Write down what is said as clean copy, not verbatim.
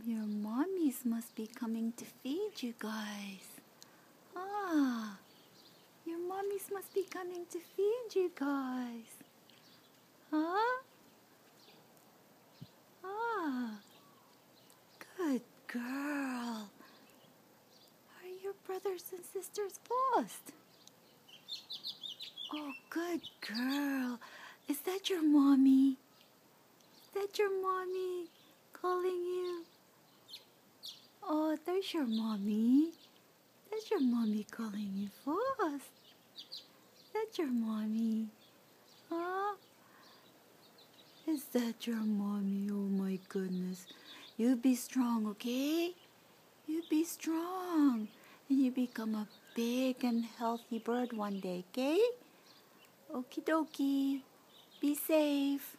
Your mommies must be coming to feed you guys. Your mommies must be coming to feed you guys. Good girl. Are your brothers and sisters lost? Oh, good girl. Is that your mommy? Is that your mommy calling you? Oh, there's your mommy. That's your mommy calling you first. That's your mommy. Is that your mommy? Oh my goodness. You be strong, okay? You be strong. And you become a big and healthy bird one day, okay? Okie dokie. Be safe.